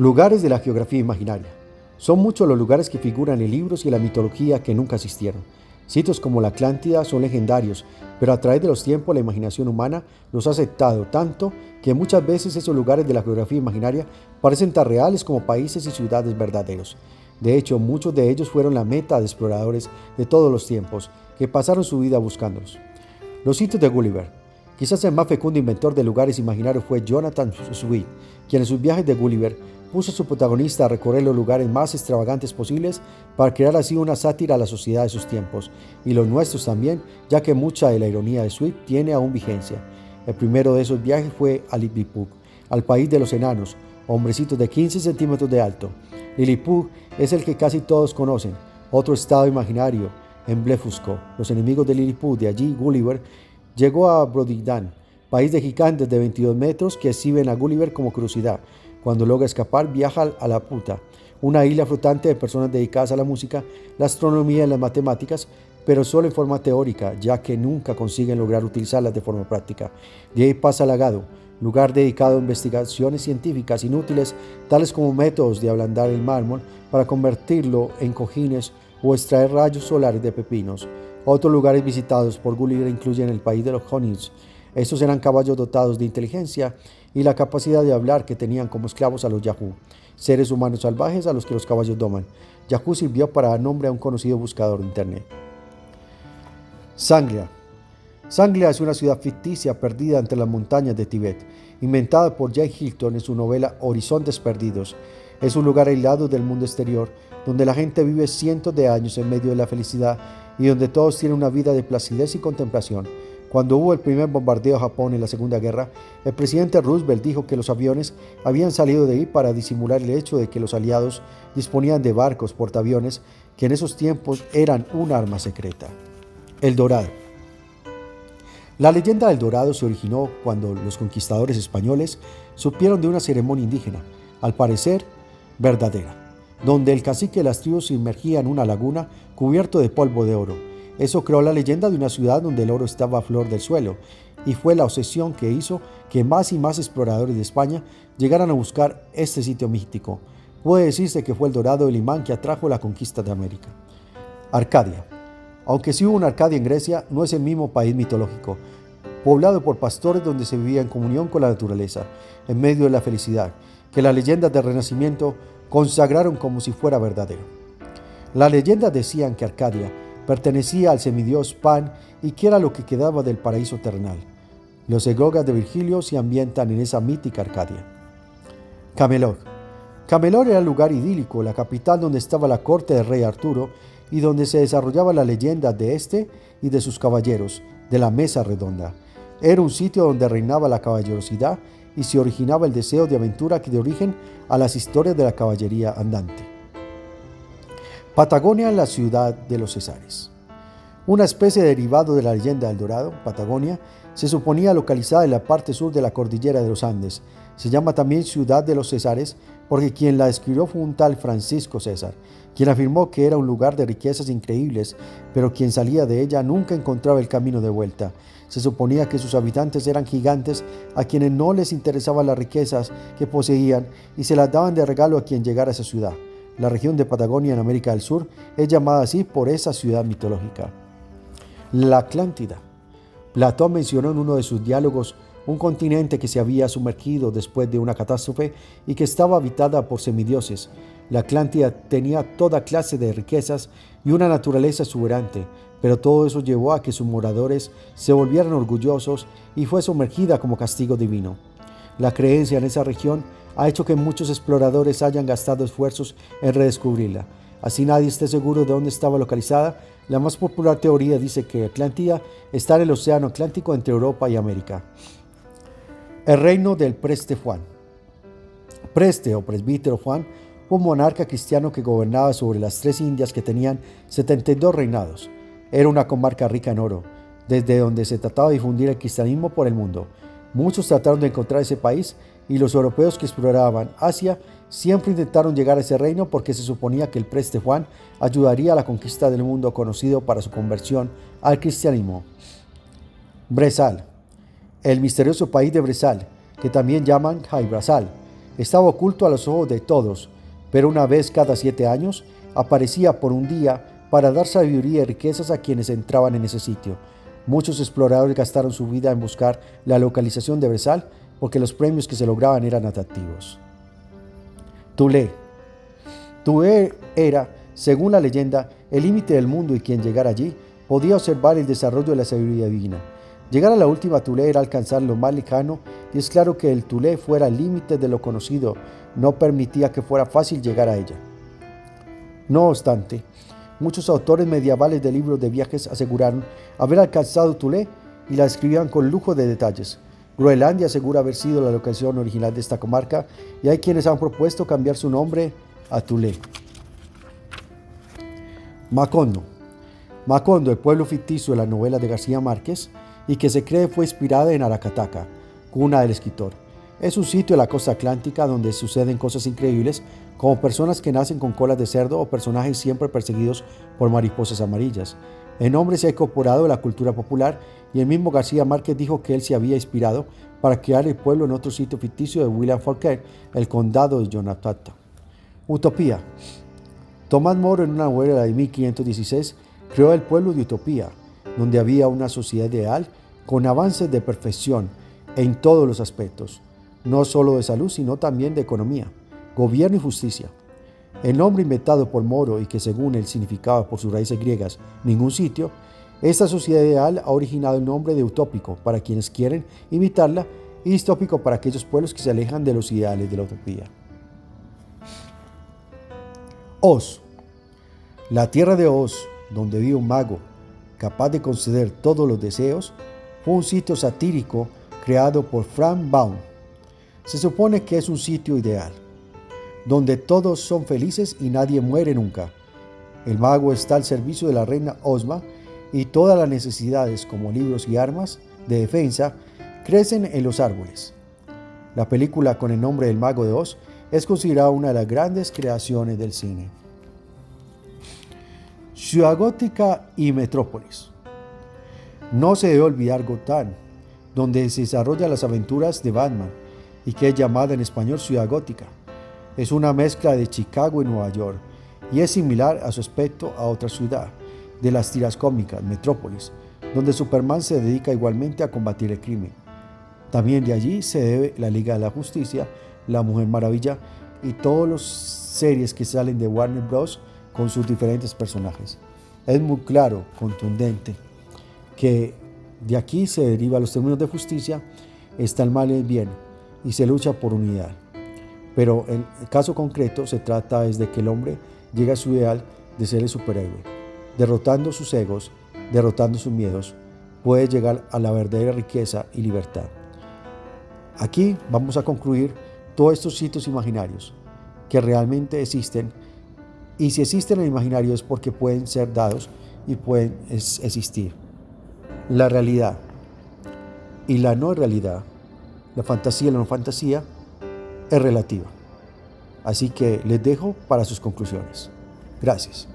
Lugares de la geografía imaginaria. Son muchos los lugares que figuran en libros y en la mitología que nunca existieron. Sitios como la Atlántida son legendarios, pero a través de los tiempos la imaginación humana los ha aceptado tanto que muchas veces esos lugares de la geografía imaginaria parecen tan reales como países y ciudades verdaderos. De hecho, muchos de ellos fueron la meta de exploradores de todos los tiempos, que pasaron su vida buscándolos. Los sitios de Gulliver. Quizás el más fecundo inventor de lugares imaginarios fue Jonathan Swift, quien en sus viajes de Gulliver puso a su protagonista a recorrer los lugares más extravagantes posibles para crear así una sátira a la sociedad de sus tiempos, y los nuestros también, ya que mucha de la ironía de Swift tiene aún vigencia. El primero de esos viajes fue a Lilliput, al país de los enanos, hombrecitos de 15 centímetros de alto. Lilliput es el que casi todos conocen, otro estado imaginario en Blefusco. Los enemigos de Lilliput, de allí Gulliver, llegó a Brodidan, país de gigantes de 22 metros que exhiben a Gulliver como curiosidad. Cuando logra escapar, viaja a La Puta, una isla flotante de personas dedicadas a la música, la astronomía y las matemáticas, pero solo en forma teórica, ya que nunca consiguen lograr utilizarlas de forma práctica. De ahí pasa a Lagado, lugar dedicado a investigaciones científicas inútiles, tales como métodos de ablandar el mármol para convertirlo en cojines o extraer rayos solares de pepinos. Otros lugares visitados por Gulliver incluyen el país de los Houyhnhnms. Estos eran caballos dotados de inteligencia y la capacidad de hablar que tenían como esclavos a los Yahoo, seres humanos salvajes a los que los caballos doman. Yahoo sirvió para dar nombre a un conocido buscador de internet. Sanglia. Sanglia es una ciudad ficticia perdida entre las montañas de Tíbet, inventada por Jay Hilton en su novela Horizontes Perdidos. Es un lugar aislado del mundo exterior, donde la gente vive cientos de años en medio de la felicidad y donde todos tienen una vida de placidez y contemplación. Cuando hubo el primer bombardeo a Japón en la Segunda Guerra, el presidente Roosevelt dijo que los aviones habían salido de ahí para disimular el hecho de que los aliados disponían de barcos portaaviones que en esos tiempos eran un arma secreta. El Dorado. La leyenda del Dorado se originó cuando los conquistadores españoles supieron de una ceremonia indígena, al parecer verdadera, donde el cacique de las tribus se inmergía en una laguna cubierto de polvo de oro. Eso creó la leyenda de una ciudad donde el oro estaba a flor del suelo, y fue la obsesión que hizo que más y más exploradores de España llegaran a buscar este sitio místico. Puede decirse que fue el Dorado el imán que atrajo la conquista de América. Arcadia. Aunque sí hubo una Arcadia en Grecia, no es el mismo país mitológico, poblado por pastores donde se vivía en comunión con la naturaleza, en medio de la felicidad, que las leyendas del Renacimiento consagraron como si fuera verdadero. Las leyendas decían que Arcadia pertenecía al semidios Pan y que era lo que quedaba del paraíso terrenal. Los eglogas de Virgilio se ambientan en esa mítica Arcadia. Camelot. Camelot era el lugar idílico, la capital donde estaba la corte del rey Arturo y donde se desarrollaba la leyenda de este y de sus caballeros, de la mesa redonda. Era un sitio donde reinaba la caballerosidad y se originaba el deseo de aventura que dio origen a las historias de la caballería andante. Patagonia, la ciudad de los Césares. Una especie de derivado de la leyenda del Dorado, Patagonia, se suponía localizada en la parte sur de la cordillera de los Andes. Se llama también ciudad de los Césares porque quien la describió fue un tal Francisco César, quien afirmó que era un lugar de riquezas increíbles, pero quien salía de ella nunca encontraba el camino de vuelta. Se suponía que sus habitantes eran gigantes a quienes no les interesaban las riquezas que poseían y se las daban de regalo a quien llegara a esa ciudad. La región de Patagonia en América del Sur es llamada así por esa ciudad mitológica. La Atlántida. Platón mencionó en uno de sus diálogos un continente que se había sumergido después de una catástrofe y que estaba habitada por semidioses. La Atlántida tenía toda clase de riquezas y una naturaleza exuberante, pero todo eso llevó a que sus moradores se volvieran orgullosos y fue sumergida como castigo divino. La creencia en esa región ha hecho que muchos exploradores hayan gastado esfuerzos en redescubrirla. Así nadie esté seguro de dónde estaba localizada. La más popular teoría dice que Atlántida está en el océano Atlántico entre Europa y América. El reino del Preste Juan. Preste o presbítero Juan fue un monarca cristiano que gobernaba sobre las 3 Indias que tenían 72 reinados. Era una comarca rica en oro, desde donde se trataba de difundir el cristianismo por el mundo. Muchos trataron de encontrar ese país y los europeos que exploraban Asia siempre intentaron llegar a ese reino porque se suponía que el Preste Juan ayudaría a la conquista del mundo conocido para su conversión al cristianismo. Bresal. El misterioso país de Bresal, que también llaman Jaibrazal, Estaba oculto a los ojos de todos, pero una vez cada 7 años aparecía por un día para dar sabiduría y riquezas a quienes entraban en ese sitio. Muchos exploradores gastaron su vida en buscar la localización de Bersal porque los premios que se lograban eran atractivos. Tulé. Tulé era, según la leyenda, el límite del mundo y quien llegara allí podía observar el desarrollo de la sabiduría divina. Llegar a la última Tulé era alcanzar lo más lejano y es claro que el Tulé fuera el límite de lo conocido, no permitía que fuera fácil llegar a ella. No obstante, muchos autores medievales de libros de viajes aseguraron haber alcanzado Tulé y la describían con lujo de detalles. Groenlandia asegura haber sido la locación original de esta comarca y hay quienes han propuesto cambiar su nombre a Tulé. Macondo. Macondo, el pueblo ficticio de la novela de García Márquez y que se cree fue inspirada en Aracataca, cuna del escritor. Es un sitio de la costa atlántica donde suceden cosas increíbles, como personas que nacen con colas de cerdo o personajes siempre perseguidos por mariposas amarillas. El nombre se ha incorporado a la cultura popular y el mismo García Márquez dijo que él se había inspirado para crear el pueblo en otro sitio ficticio de William Falkirk, el condado de Jonathan. Utopía. Tomás Moro, en una novela de 1516, creó el pueblo de Utopía, donde había una sociedad ideal con avances de perfección en todos los aspectos, no solo de salud, sino también de economía, gobierno y justicia. El nombre inventado por Moro y que según él significaba por sus raíces griegas ningún sitio, esta sociedad ideal ha originado el nombre de utópico para quienes quieren imitarla y distópico para aquellos pueblos que se alejan de los ideales de la utopía. Oz. La tierra de Oz, donde vive un mago capaz de conceder todos los deseos, fue un sitio satírico creado por Frank Baum. Se supone que es un sitio ideal, donde todos son felices y nadie muere nunca. El mago está al servicio de la reina Ozma y todas las necesidades como libros y armas de defensa crecen en los árboles. La película con el nombre del Mago de Oz es considerada una de las grandes creaciones del cine. Ciudad Gótica y Metrópolis. No se debe olvidar Gotham, donde se desarrollan las aventuras de Batman y que es llamada en español Ciudad Gótica. Es una mezcla de Chicago y Nueva York y es similar a su aspecto a otra ciudad de las tiras cómicas, Metrópolis, donde Superman se dedica igualmente a combatir el crimen. También de allí se debe la Liga de la Justicia, la Mujer Maravilla y todas las series que salen de Warner Bros. Con sus diferentes personajes. Es muy claro, contundente, que de aquí se derivan los términos de justicia, está el mal y el bien, y se lucha por unidad. Pero en el caso concreto se trata es de que el hombre llega a su ideal de ser el superhéroe. Derrotando sus egos, derrotando sus miedos, puede llegar a la verdadera riqueza y libertad. Aquí vamos a concluir todos estos sitios imaginarios que realmente existen. Y si existen en el imaginario es porque pueden ser dados y pueden existir. La realidad y la no realidad, la fantasía y la no fantasía, es relativa. Así que les dejo para sus conclusiones. Gracias.